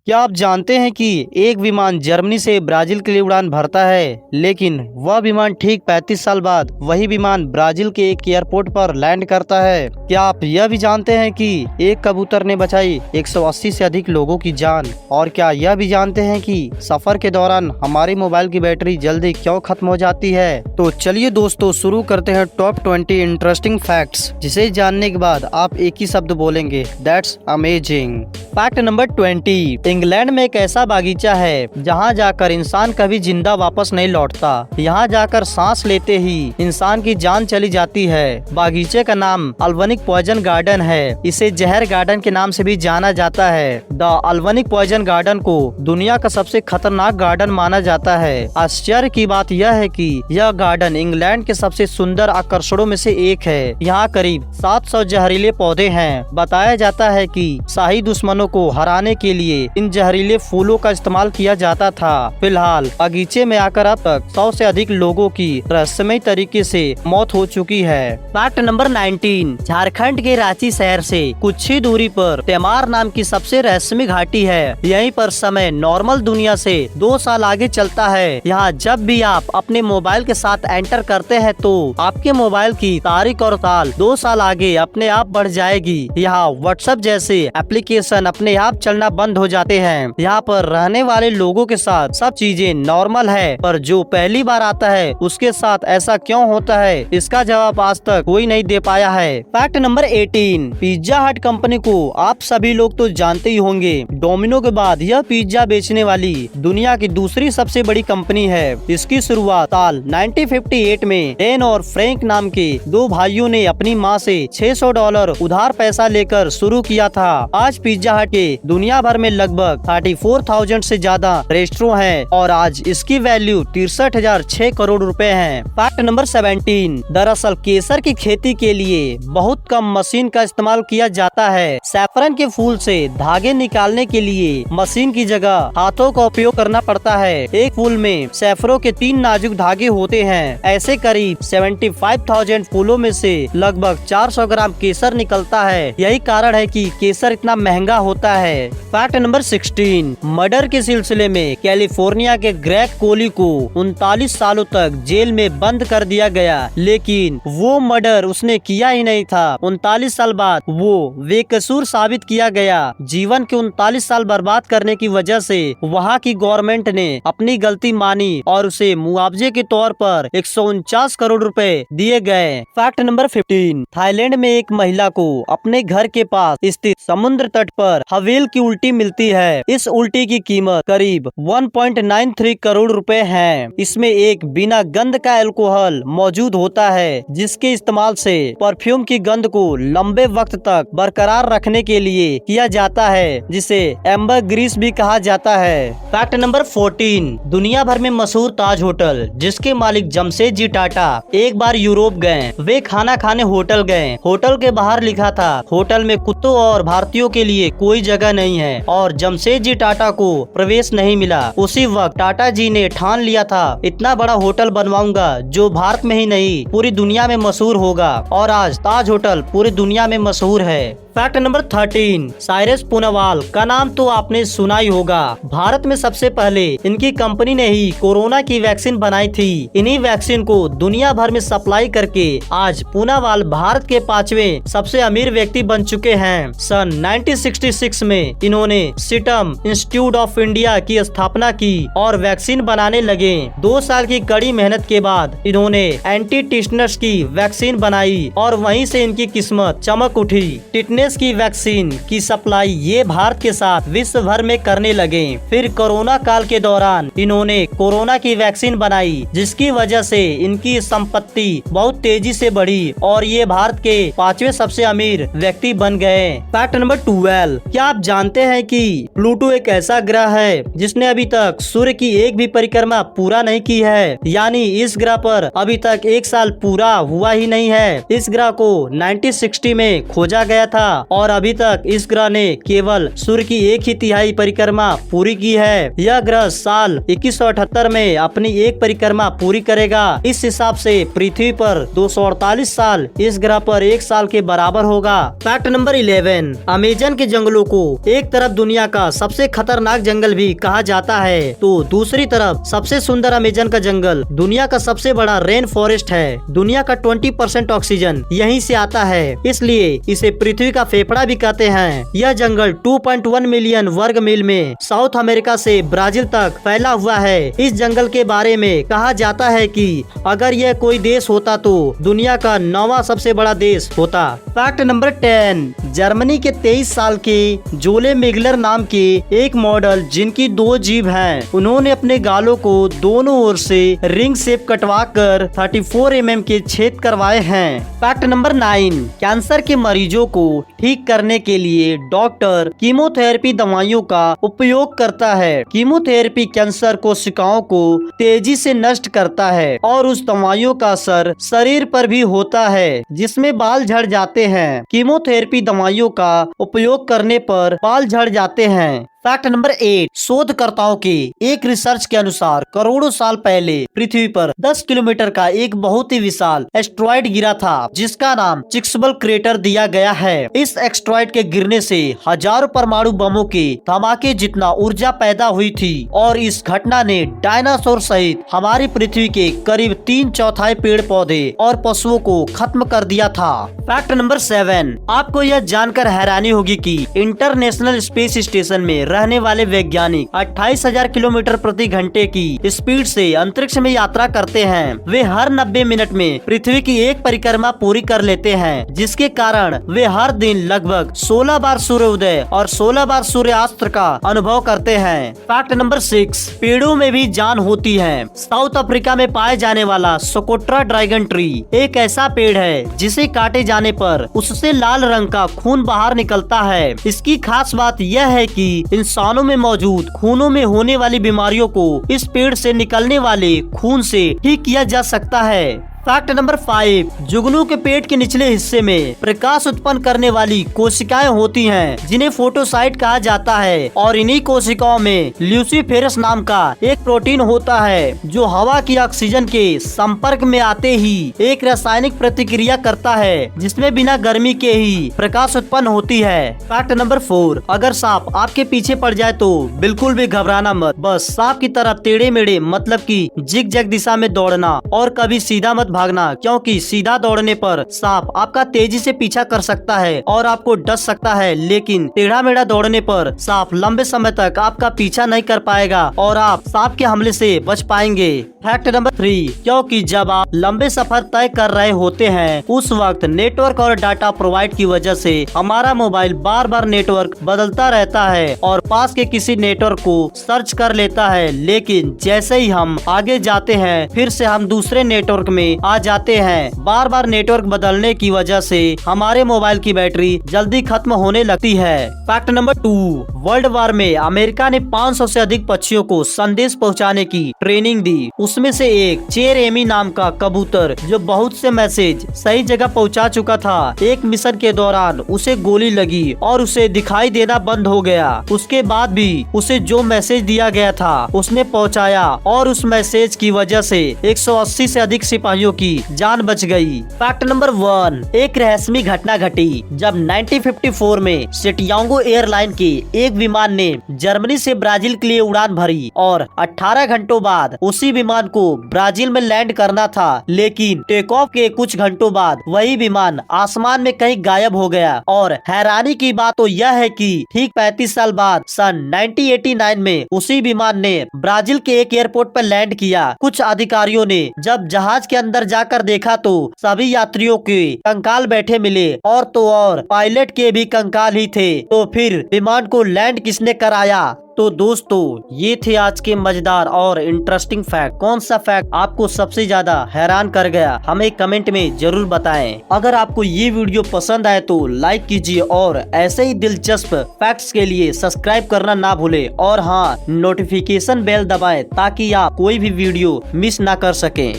क्या आप जानते हैं कि एक विमान जर्मनी से ब्राजील के लिए उड़ान भरता है, लेकिन वह विमान ठीक 35 साल बाद वही विमान ब्राजील के एक एयरपोर्ट पर लैंड करता है। क्या आप यह भी जानते हैं कि एक कबूतर ने बचाई 180 से अधिक लोगों की जान? और क्या यह भी जानते हैं कि सफर के दौरान हमारी मोबाइल की बैटरी जल्दी क्यों खत्म हो जाती है? तो चलिए दोस्तों, शुरू करते हैं टॉप 20 इंटरेस्टिंग फैक्ट्स, जिसे जानने के बाद आप एक ही शब्द बोलेंगे, that's amazing. Fact number 20। England में एक ऐसा बागीचा है जहां जाकर इंसान कभी जिंदा वापस नहीं लौटता। यहां जाकर सांस लेते ही इंसान की जान चली जाती है। बागीचे का नाम अल्वनिक पॉइजन गार्डन है। इसे जहर गार्डन के नाम से भी जाना जाता है। द अल्वनिक पॉइजन गार्डन को दुनिया का सबसे खतरनाक गार्डन माना जाता है। आश्चर्य की बात यह है कि यह गार्डन इंग्लैंड के सबसे सुंदर आकर्षणों में से एक है। यहाँ करीब 700 जहरीले पौधे हैं। बताया जाता है कि शाही दुश्मनों को हराने के लिए इन जहरीले फूलों का इस्तेमाल किया जाता था। फिलहाल बगीचे में आकर अब तक 100 से अधिक लोगों की रहस्यमय तरीके से मौत हो चुकी है। Fact number 19। झारखंड के रांची शहर से कुछ ही दूरी पर तेमार नाम की सबसे रहस्यमय घाटी है। यहीं पर समय नॉर्मल दुनिया से 2 साल आगे चलता है। यहाँ जब भी आप अपने मोबाइल के साथ एंटर करते हैं तो आपके मोबाइल की तारीख और साल 2 साल आगे अपने आप बढ़ जाएगी। यहाँ व्हाट्सएप जैसे एप्लीकेशन अपने आप चलना बंद हो जाते हैं। यहाँ पर रहने वाले लोगों के साथ सब चीजें नॉर्मल है, पर जो पहली बार आता है उसके साथ ऐसा क्यों होता है, इसका जवाब आज तक कोई नहीं दे पाया है। Fact number 18। पिज्जा हट कंपनी को आप सभी लोग तो जानते ही होंगे। डोमिनो के बाद यह पिज्जा बेचने वाली दुनिया की दूसरी सबसे बड़ी कंपनी है। इसकी शुरुआत साल 1958 में डेन और फ्रैंक नाम के 2 भाइयों ने अपनी माँ से $600 उधार पैसा लेकर शुरू किया था। आज पिज्जा हट के दुनिया भर में लगभग 34,000 से ज्यादा रेस्टोरेंट हैं और आज इसकी वैल्यू 63,006 करोड़ रुपए है। Fact number 17। दरअसल केसर की खेती के लिए बहुत कम मशीन का इस्तेमाल किया जाता है। सैफरन के फूल से धागे निकालने के लिए मशीन की जगह हाथों का उपयोग करना पड़ता है। एक फूल में सैफरों के 3 नाजुक धागे होते हैं। ऐसे करीब 75,000 फूलों में से लगभग 400 ग्राम केसर निकलता है। यही कारण है कि केसर इतना महंगा होता है। Fact number 16। मर्डर के सिलसिले में कैलिफोर्निया के ग्रेग कोली को 39 सालों तक जेल में बंद कर दिया गया, लेकिन वो मर्डर उसने किया ही नहीं था। 39 साल बाद वो बेकसूर साबित किया गया। जीवन के 39 साल बर्बाद करने की वजह से वहाँ की गवर्नमेंट ने अपनी गलती मानी और उसे मुआवजे के तौर पर 149 करोड़ रुपए दिए गए। Fact number 15। थाईलैंड में एक महिला को अपने घर के पास स्थित समुद्र तट पर हवेल की उल्टी मिलती है। इस उल्टी की कीमत करीब 1.93 करोड़ रुपए है। इसमें एक बिना गंध का अल्कोहल मौजूद होता है, जिसके इस्तेमाल से परफ्यूम की गंध को लंबे वक्त तक बरकरार रखने के लिए किया जाता है, जिसे एम्बर ग्रीस भी कहा जाता है। Fact number 14। दुनिया भर में मशहूर ताज होटल, जिसके मालिक जमशेदजी टाटा एक बार यूरोप गए। वे खाना खाने होटल गए। होटल के बाहर लिखा था, होटल में कुत्तों और भारतीयों के लिए कोई जगह नहीं है, और जमशेदजी टाटा को प्रवेश नहीं मिला। उसी वक्त टाटा जी ने ठान लिया था, इतना बड़ा होटल बनवाऊंगा जो भारत में ही नहीं पूरी दुनिया में मशहूर होगा, और आज ताज होटल पूरी दुनिया में मशहूर है। Fact number 13। साइरस पूनावाला का नाम तो आपने सुना ही होगा। भारत में सबसे पहले इनकी कंपनी ने ही कोरोना की वैक्सीन बनाई थी। इन्हीं वैक्सीन को दुनिया भर में सप्लाई करके आज पूनावाला भारत के 5वें सबसे अमीर व्यक्ति बन चुके हैं। सन 1966 में इन्होंने सीरम इंस्टीट्यूट ऑफ इंडिया की स्थापना की और वैक्सीन बनाने लगे। 2 साल की कड़ी मेहनत के बाद इन्होंने एंटी टिटनस की वैक्सीन बनाई और वहीं से इनकी किस्मत चमक उठी। टिटनस की वैक्सीन की सप्लाई ये भारत के साथ विश्व भर में करने लगे। फिर कोरोना काल के दौरान इन्होंने कोरोना की वैक्सीन बनाई, जिसकी वजह से इनकी संपत्ति बहुत तेजी से बढ़ी और ये भारत के 5वें सबसे अमीर व्यक्ति बन गए। Fact number 12। क्या आप जानते हैं कि प्लूटो एक ऐसा ग्रह है जिसने अभी तक सूर्य की एक भी परिक्रमा पूरा नहीं की है, यानी इस ग्रह पर अभी तक 1 साल पूरा हुआ ही नहीं है। इस ग्रह को 1960 में खोजा गया था और अभी तक इस ग्रह ने केवल सूर्य की 1/3 परिक्रमा पूरी की है। यह ग्रह साल 2178 में अपनी एक परिक्रमा पूरी करेगा। इस हिसाब से पृथ्वी पर 248 साल इस ग्रह पर 1 साल के बराबर होगा। Fact number 11। अमेजन के जंगलों को एक तरफ दुनिया का सबसे खतरनाक जंगल भी कहा जाता है, तो दूसरी तरफ सबसे सुंदर अमेजन का जंगल दुनिया का सबसे बड़ा रेन फॉरेस्ट है। दुनिया का 20% ऑक्सीजन यहीं से आता है, इसलिए इसे पृथ्वी का फेफड़ा भी कहते हैं। यह जंगल 2.1 मिलियन वर्ग मील में साउथ अमेरिका से ब्राजील तक फैला हुआ है। इस जंगल के बारे में कहा जाता है कि अगर यह कोई देश होता तो दुनिया का 9वां सबसे बड़ा देश होता। फैक्ट नंबर 10, जर्मनी के 23 साल के जोले मिगलर नाम के एक मॉडल जिनकी 2 जीभ हैं, उन्होंने अपने गालों को दोनों ओर से रिंग शेप कटवाकर 34 mm के छेद करवाए हैं। फैक्ट नंबर 9, कैंसर के मरीजों को ठीक करने के लिए डॉक्टर कीमोथेरेपी दवाइयों का उपयोग करता है। कीमोथेरेपी कैंसर कोशिकाओं को तेजी से नष्ट करता है और उस दवाइयों का असर शरीर पर भी होता है, जिसमें बाल झड़ जाते हैं। कीमोथेरेपी दवाइयों का उपयोग करने पर बाल झड़ जाते हैं। फैक्ट नंबर 8, शोधकर्ताओं के एक रिसर्च के अनुसार करोड़ों साल पहले पृथ्वी पर 10 किलोमीटर का एक बहुत ही विशाल एस्ट्रॉइड गिरा था, जिसका नाम चिक्सबल क्रेटर दिया गया है। इस एस्ट्रॉइड के गिरने से हजारों परमाणु बमों के धमाके जितना ऊर्जा पैदा हुई थी और इस घटना ने डायनासोर सहित हमारी पृथ्वी के करीब 3/4 पेड़ पौधे और पशुओं को खत्म कर दिया था। फैक्ट नंबर 7, आपको यह जानकर हैरानी होगी कि इंटरनेशनल स्पेस स्टेशन में रहने वाले वैज्ञानिक 28,000 किलोमीटर प्रति घंटे की स्पीड से अंतरिक्ष में यात्रा करते हैं। वे हर 90 मिनट में पृथ्वी की एक परिक्रमा पूरी कर लेते हैं, जिसके कारण वे हर दिन लगभग 16 बार सूर्योदय और 16 बार सूर्यास्त का अनुभव करते हैं। फैक्ट नंबर 6, पेड़ों में भी जान होती है। साउथ अफ्रीका में पाए जाने वाला सोकोट्रा ड्रैगन ट्री एक ऐसा पेड़ है जिसे काटे जाने पर उससे लाल रंग का खून बाहर निकलता है। इसकी खास बात यह है कि इंसानों में मौजूद खूनों में होने वाली बीमारियों को इस पेड़ से निकलने वाले खून से ठीक किया जा सकता है। फैक्ट नंबर 5, जुगनू के पेट के निचले हिस्से में प्रकाश उत्पन्न करने वाली कोशिकाएं होती हैं, जिन्हें फोटोसाइट कहा जाता है और इन्हीं कोशिकाओं में ल्यूसीफेरस नाम का एक प्रोटीन होता है, जो हवा की ऑक्सीजन के संपर्क में आते ही एक रासायनिक प्रतिक्रिया करता है, जिसमें बिना गर्मी के ही प्रकाश उत्पन्न होती है। फैक्ट नंबर 4, अगर सांप आपके पीछे पड़ जाए तो बिल्कुल भी घबराना मत, बस सांप की तरह टेढ़े मेढ़े मतलब की जिग जैग दिशा में दौड़ना और कभी सीधा मत भागना, क्योंकि सीधा दौड़ने पर सांप आपका तेजी से पीछा कर सकता है और आपको डस सकता है, लेकिन टेढ़ा मेढ़ा दौड़ने पर सांप लंबे समय तक आपका पीछा नहीं कर पाएगा और आप सांप के हमले से बच पाएंगे। फैक्ट नंबर 3, क्योंकि जब आप लंबे सफर तय कर रहे होते हैं उस वक्त नेटवर्क और डाटा प्रोवाइड की वजह से हमारा मोबाइल बार बार नेटवर्क बदलता रहता है और पास के किसी नेटवर्क को सर्च कर लेता है, लेकिन जैसे ही हम आगे जाते हैं फिर से हम दूसरे नेटवर्क में आ जाते हैं। बार बार नेटवर्क बदलने की वजह से हमारे मोबाइल की बैटरी जल्दी खत्म होने लगती है। फैक्ट नंबर 2, वर्ल्ड वार में अमेरिका ने 500 से अधिक पक्षियों को संदेश पहुंचाने की ट्रेनिंग दी। उसमें से एक चेर एमी नाम का कबूतर जो बहुत से मैसेज सही जगह पहुंचा चुका था, एक मिशन के दौरान उसे गोली लगी और उसे दिखाई देना बंद हो गया। उसके बाद भी उसे जो मैसेज दिया गया था उसने पहुंचाया और उस मैसेज की वजह से 180 से अधिक सिपाहियों की जान बच गई। फैक्ट नंबर 1, एक रहस्यमय घटना घटी जब 1954 में सेटियांगो एयरलाइन के एक विमान ने जर्मनी से ब्राजील के लिए उड़ान भरी और 18 घंटों बाद उसी विमान को ब्राजील में लैंड करना था, लेकिन टेक ऑफ के कुछ घंटों बाद वही विमान आसमान में कहीं गायब हो गया। और हैरानी की बात तो यह है कि ठीक 35 साल बाद सन 1989 में उसी विमान ने ब्राजील के एक एयरपोर्ट पर लैंड किया। कुछ अधिकारियों ने जब जहाज के अंदर जाकर देखा तो सभी यात्रियों के कंकाल बैठे मिले और तो और पायलट के भी कंकाल ही थे। तो फिर विमान को लैंड किसने कराया? तो दोस्तों ये थे आज के मजेदार और इंटरेस्टिंग फैक्ट। कौन सा फैक्ट आपको सबसे ज्यादा हैरान कर गया हमें कमेंट में जरूर बताएं। अगर आपको ये वीडियो पसंद आए तो लाइक कीजिए और ऐसे ही दिलचस्प फैक्ट्स के लिए सब्सक्राइब करना ना भूले और हाँ, नोटिफिकेशन बेल दबाएं ताकि आप कोई भी वीडियो मिस ना कर सकें।